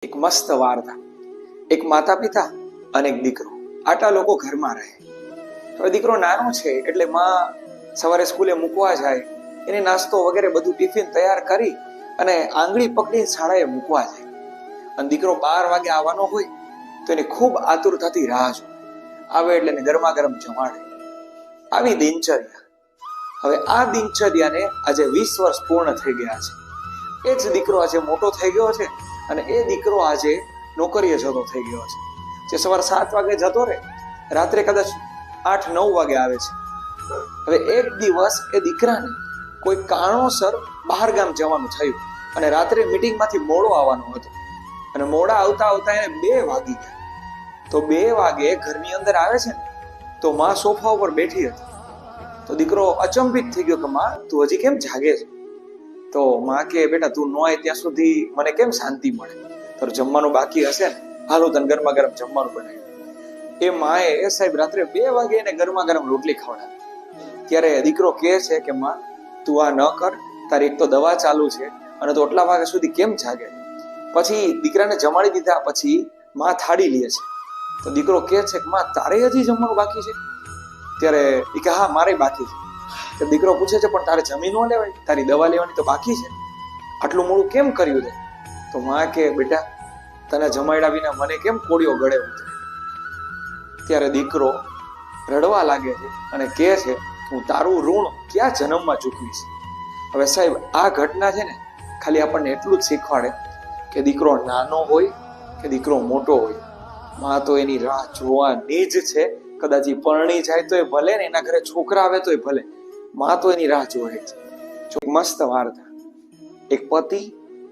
એક મસ્ત વાર્તા. એક માતા પિતા અને એક દીકરો. આટલા લોકો ઘરમાં રહે. હવે દીકરો નાનો છે એટલે માં સવારે સ્કૂલે મૂકવા જાય, એને નાસ્તો વગેરે બધું ટિફિન તૈયાર કરી અને આંગળી પકડી શાળાએ મૂકવા જાય. અને દીકરો 12 વાગે આવવાનો હોય તો એને ખૂબ આતુરતાથી રાહ જોવે. આવે એટલે એને ગરમા ગરમ જમાડે. આવી દિનચર્યા. હવે આ દિનચર્યાને આજે 20 વર્ષ પૂર્ણ થઈ ગયા છે. એ જ દીકરો આજે મોટો થઈ ગયો છે અને એ દીકરો આજે નોકરીએ જતો થઈ ગયો છે. જે સવારે 7 વાગે જતો રહે, રાત્રે કદાચ 8-9 વાગે આવે છે. હવે એક દિવસ એ દીકરાને કોઈ કારણોસર બહાર ગામ જવાનું થયું અને રાત્રે મીટિંગમાંથી મોડો આવવાનો હતો અને મોડા આવતા આવતા એને 2 વાગી ગયા. તો 2 વાગે ઘરની અંદર આવે છે ને તો માં સોફા ઉપર બેઠી હતી. તો દીકરો અચંબિત થઈ ગયો કે માં તું હજી કેમ જાગે છે? તો માં કે બેટા તું ન આવે ત્યાં સુધી મને કેમ શાંતિ મળે? તારું જમવાનું બાકી હશે ને, હાલો તને ગરમા ગરમ જમવાનું બનાવ્યું. એ માએ સાહેબ રાત્રે 2 વાગે એને ગરમા ગરમ રોટલી ખવડાવી. ત્યારે દીકરો કહે છે કે માં તું આ ન કર, તારી એક તો દવા ચાલુ છે અને તું આટલા વાગ્યા સુધી કેમ જાગે? પછી દીકરાને જમાડી દીધા પછી માં થાળી લે છે. તો દીકરો કહે છે કે માં તારે હજી જમવાનું બાકી છે? ત્યારે એ કે હા મારે બાકી છે. તો દીકરો પૂછે છે પણ તારે જમી ન લેવાય? તારી દવા લેવાની તો બાકી છે, આટલું મોડું કેમ કર્યું છે? તો માં કે બેટા તને જમાડ્યા વિના મને કેમ કોળિયો ગળે ઉતરે? ત્યારે દીકરો રડવા લાગે છે અને કહે છે હું તારું ઋણ ક્યાં જન્મમાં ચૂકવીશ. હવે સાહેબ આ ઘટના છે ને ખાલી આપણને એટલું જ શીખવાડે કે દીકરો નાનો હોય કે દીકરો મોટો હોય, માં તો એની રાહ જોવાની જ છે. કદાચ એ પરણી જાય તો એ ભલે ને એના ઘરે છોકરા આવે તો એ ભલે, માં તો એની રાહ જોવે છે. મસ્ત વાર્તા. એક પતિ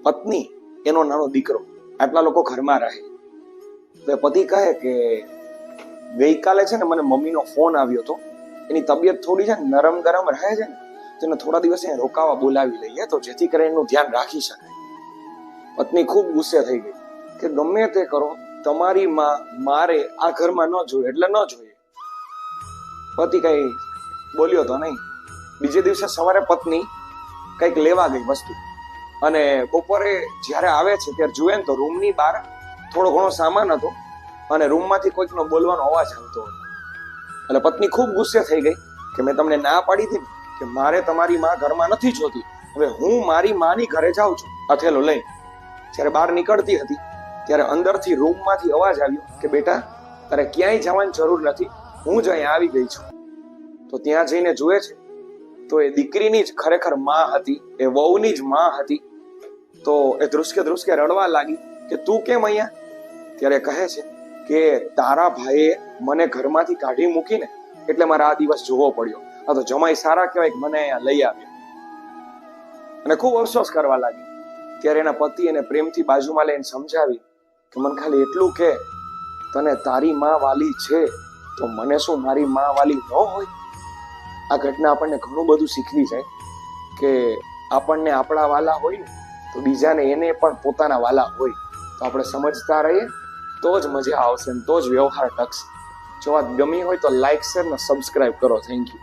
પત્ની એનો નાનો દીકરો, આટલા લોકો ઘરમાં રહે. તો પતિ કહે કે ગઈકાલે છે ને મને મમ્મીનો ફોન આવ્યો હતો, એની તબિયત થોડી છે ને નરમ ગરમ રહે છે ને તો એને થોડા દિવસ રોકાવા બોલાવી લઈએ તો જેથી કરીને એનું ધ્યાન રાખી શકાય. પત્ની ખૂબ ગુસ્સે થઈ ગઈ કે ગમે તે કરો તમારી માં મારે આ ઘરમાં ન જોઈએ એટલે ન જોઈએ. પતિ કઈ બોલ્યો તો નહીં. બીજે દિવસે સવારે પત્ની કઈક લેવા ગઈ વસ્તુ અને બપોરે જ્યારે આવે છે ત્યારે જુએ ને તો રૂમની બહાર થોડો ઘણો સામાન હતો અને રૂમમાંથી કોઈકનો બોલવાનો અવાજ આવતો હતો. એટલે પત્ની ખૂબ ગુસ્સે થઈ ગઈ કે મેં તમને ના પાડી હતી કે મારે તમારી માં ઘરમાં નથી જોતી, હવે હું મારી માની ઘરે જાઉં છું હથેલો લઈ. જ્યારે બહાર નીકળતી હતી ત્યારે અંદરથી રૂમમાંથી અવાજ આવ્યો કે બેટા તારે ક્યાંય જવાની જરૂર નથી, હું જ અહીંયા આવી ગઈ છું. તો ત્યાં જઈને જુએ છે તો એ દીકરીની જ ખરેખર માં હતી, એ વહુની જ માં હતી. તો એ ધ્રુસકે ધ્રુસકે રડવા લાગી કે તું કેમ અહીંયા? ત્યારે કહે છે કે તારા ભાઈએ મને ઘરમાંથી કાઢી મૂકીને એટલે મારે આ દિવસ જોવો પડ્યો. આ તો જમાઈ સારા કહેવાય કે મને અહીંયા લઈ આવ્યો. અને ખૂબ અફસોસ કરવા લાગી. ત્યારે એના પતિ એને પ્રેમથી બાજુમાં લઈને સમજાવી કે મને ખાલી એટલું કે તને તારી માં વાલી છે તો મને શું મારી માં વાલી ન હોય? આ ઘટના આપણને ઘણું બધું શીખવી જાય કે આપણને આપણા વાલા હોય ને તો બીજાને એને પણ પોતાના વાલા હોય. તો આપણે સમજતા રહીએ તો જ મજા આવશે ને તો જ વ્યવહાર ટકશે. જો વાત ગમી હોય તો લાઈક શેર ને સબસ્ક્રાઇબ કરો. Thank you.